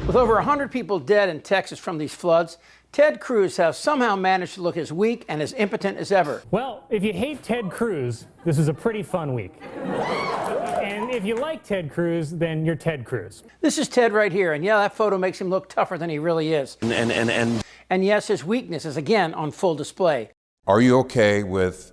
With over 100 people dead in Texas from these floods, Ted Cruz has somehow managed to look as weak and as impotent as ever. Well, if you hate Ted Cruz, this is a pretty fun week. And if you like Ted Cruz, then you're Ted Cruz. This is Ted right here, and yeah, that photo makes him look tougher than he really is. And yes, his weakness is again on full display. Are you okay with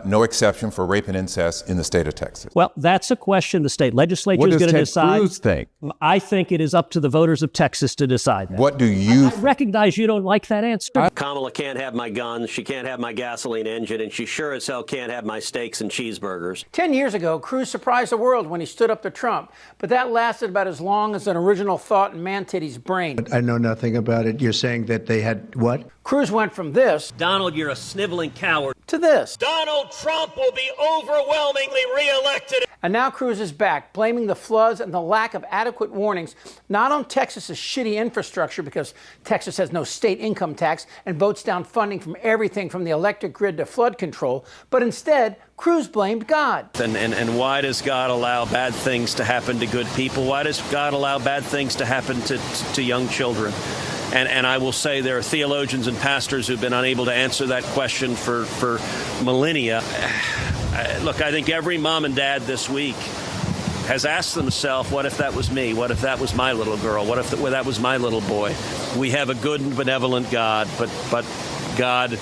no exception for rape and incest in the state of Texas? Well, that's a question the state legislature is going to decide. What does Ted Cruz think? I think it is up to the voters of Texas to decide that. What do you I recognize you don't like that answer. Kamala can't have my guns, she can't have my gasoline engine, and she sure as hell can't have my steaks and cheeseburgers. 10 years ago, Cruz surprised the world when he stood up to Trump, but that lasted about as long as an original thought in Man-Titty's brain. I know nothing about it. You're saying that they had what? Cruz went from this, Donald, you're a sniveling coward, to this. Donald Trump will be overwhelmingly reelected. And now Cruz is back, blaming the floods and the lack of adequate warnings, not on Texas's shitty infrastructure because Texas has no state income tax and votes down funding from everything from the electric grid to flood control, but instead, Cruz blamed God. And why does God allow bad things to happen to good people? Why does God allow bad things to happen to young children? And I will say there are theologians and pastors who've been unable to answer that question for millennia. Look, I think every mom and dad this week has asked themselves, what if that was me? What if that was my little girl? What if that was my little boy? We have a good and benevolent God, but God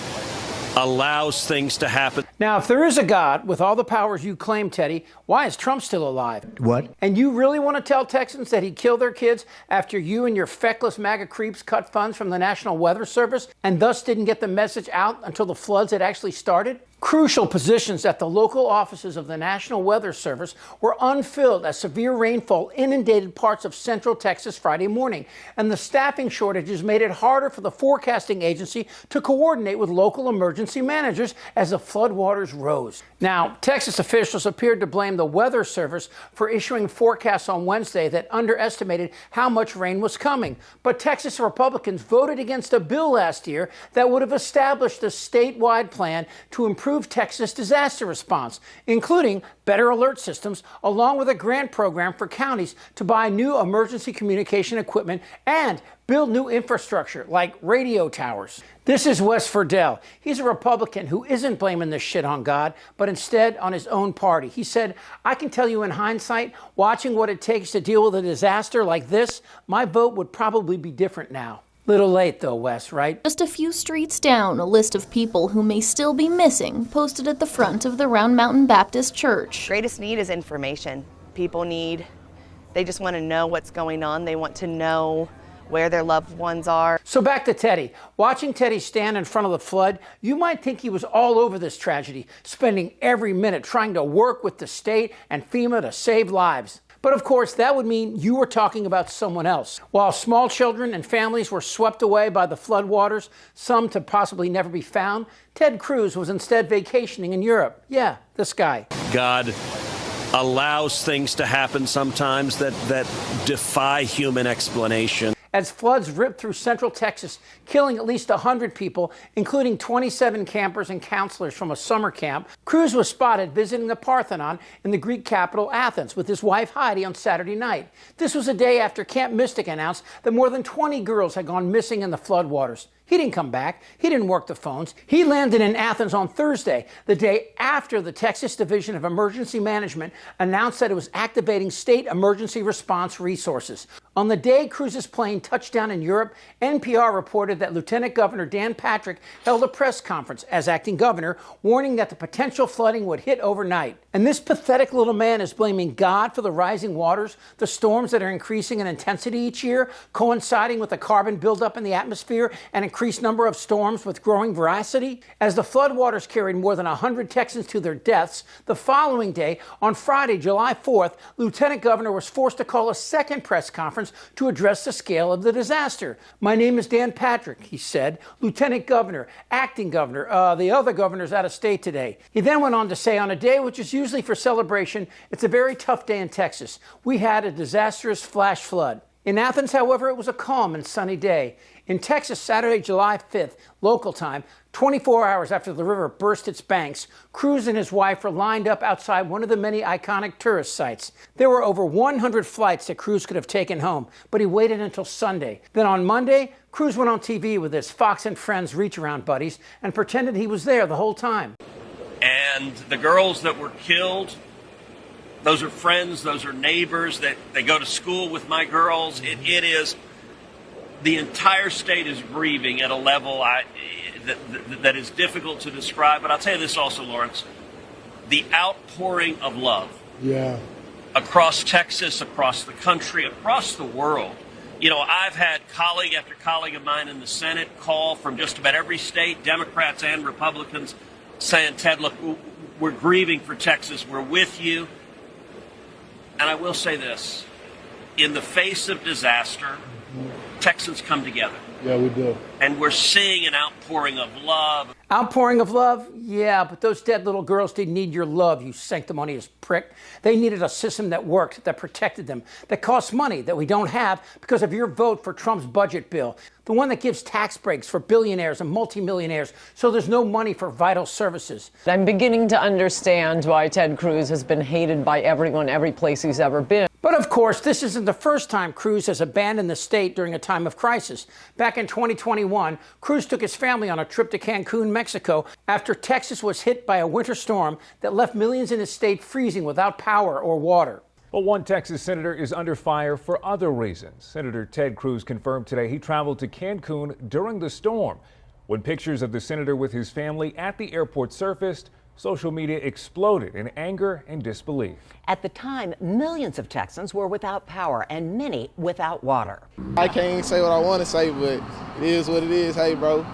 allows things to happen. Now, if there is a God with all the powers you claim, Teddy, why is Trump still alive? What? And you really want to tell Texans that he'd kill their kids after you and your feckless MAGA creeps cut funds from the National Weather Service and thus didn't get the message out until the floods had actually started? Crucial positions at the local offices of the National Weather Service were unfilled as severe rainfall inundated parts of central Texas Friday morning, and the staffing shortages made it harder for the forecasting agency to coordinate with local emergency managers as the floodwaters rose. Now, Texas officials appeared to blame the Weather Service for issuing forecasts on Wednesday that underestimated how much rain was coming, but Texas Republicans voted against a bill last year that would have established a statewide plan to improve Texas disaster response, including better alert systems, along with a grant program for counties to buy new emergency communication equipment and build new infrastructure like radio towers. This is Wes Ferdell. He's a Republican who isn't blaming this shit on God, but instead on his own party. He said, I can tell you in hindsight, watching what it takes to deal with a disaster like this, my vote would probably be different now. Little late though, Wes, right? Just a few streets down, a list of people who may still be missing posted at the front of the Round Mountain Baptist Church. Greatest need is information. They just want to know what's going on. They want to know where their loved ones are. So back to Teddy. Watching Teddy stand in front of the flood, you might think he was all over this tragedy, spending every minute trying to work with the state and FEMA to save lives. But of course, that would mean you were talking about someone else. While small children and families were swept away by the floodwaters, some to possibly never be found, Ted Cruz was instead vacationing in Europe. Yeah, this guy. God allows things to happen sometimes that defy human explanation. As floods ripped through central Texas, killing at least 100 people, including 27 campers and counselors from a summer camp, Cruz was spotted visiting the Parthenon in the Greek capital Athens with his wife Heidi on Saturday night. This was a day after Camp Mystic announced that more than 20 girls had gone missing in the floodwaters. He didn't come back. He didn't work the phones. He landed in Athens on Thursday, the day after the Texas Division of Emergency Management announced that it was activating state emergency response resources. On the day Cruz's plane touched down in Europe, NPR reported that Lieutenant Governor Dan Patrick held a press conference as acting governor, warning that the potential flooding would hit overnight. And this pathetic little man is blaming God for the rising waters, the storms that are increasing in intensity each year, coinciding with the carbon buildup in the atmosphere and increased number of storms with growing veracity. As the floodwaters carried more than 100 Texans to their deaths, the following day, on Friday, July 4th, Lieutenant Governor was forced to call a second press conference to address the scale of the disaster. My name is Dan Patrick, he said. Lieutenant Governor, acting governor, the other governor's out of state today. He then went on to say, on a day which is usually for celebration, it's a very tough day in Texas. We had a disastrous flash flood. In Athens, however, it was a calm and sunny day. In Texas, Saturday, July 5th, local time, 24 hours after the river burst its banks, Cruz and his wife were lined up outside one of the many iconic tourist sites. There were over 100 flights that Cruz could have taken home, but he waited until Sunday. Then on Monday, Cruz went on TV with his Fox and Friends reach-around buddies and pretended he was there the whole time. And the girls that were killed, those are friends, those are neighbors, that they go to school with my girls. It is, the entire state is grieving at a level that is difficult to describe. But I'll tell you this also, Lawrence, the outpouring of love across Texas, across the country, across the world. You know, I've had colleague after colleague of mine in the Senate call from just about every state, Democrats and Republicans, saying, Ted, look, we're grieving for Texas. We're with you. And I will say this, in the face of disaster, Texans come together. Yeah, we do. And we're seeing an outpouring of love. Outpouring of love? Yeah, but those dead little girls didn't need your love, you sanctimonious prick. They needed a system that worked, that protected them, that cost money that we don't have because of your vote for Trump's budget bill. The one that gives tax breaks for billionaires and multimillionaires so there's no money for vital services. I'm beginning to understand why Ted Cruz has been hated by everyone, every place he's ever been. But of course, this isn't the first time Cruz has abandoned the state during a time of crisis. Back in 2021, Cruz took his family on a trip to Cancun, Mexico, after Texas was hit by a winter storm that left millions in his state freezing without power or water. But one Texas senator is under fire for other reasons. Senator Ted Cruz confirmed today he traveled to Cancun during the storm. When pictures of the senator with his family at the airport surfaced, social media exploded in anger and disbelief. At the time, millions of Texans were without power and many without water. I can't say what I want to say, but it is what it is. Hey, bro,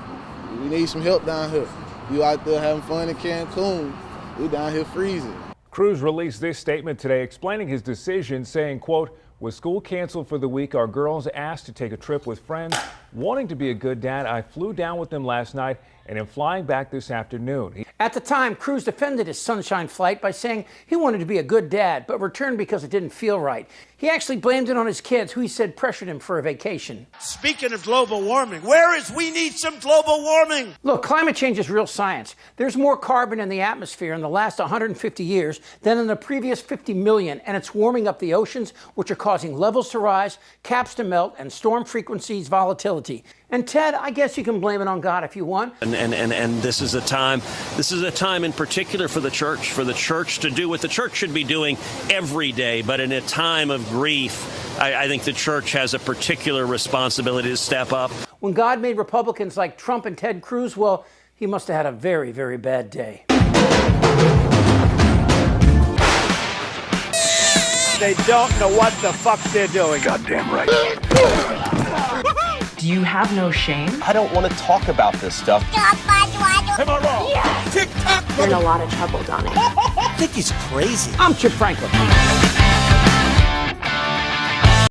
we need some help down here. You out there having fun in Cancun, we down here freezing. Cruz released this statement today explaining his decision, saying, quote, with school canceled for the week, our girls asked to take a trip with friends. Wanting to be a good dad, I flew down with them last night and am flying back this afternoon. At the time, Cruz defended his sunshine flight by saying he wanted to be a good dad, but returned because it didn't feel right. He actually blamed it on his kids, who he said pressured him for a vacation. Speaking of global warming, we need some global warming. Look, climate change is real science. There's more carbon in the atmosphere in the last 150 years than in the previous 50 million, and it's warming up the oceans, which are causing levels to rise, caps to melt, and storm frequencies volatility. And Ted, I guess you can blame it on God if you want. And this is a time in particular for the church to do what the church should be doing every day. But in a time of grief, I think the church has a particular responsibility to step up. When God made Republicans like Trump and Ted Cruz, well, he must have had a very, very bad day. They don't know what the fuck they're doing. Goddamn right. Do you have no shame? I don't want to talk about this stuff. Am I wrong? Yes. Tick-tock. You're in a lot of trouble, Donna. I think he's crazy. I'm Chip Franklin.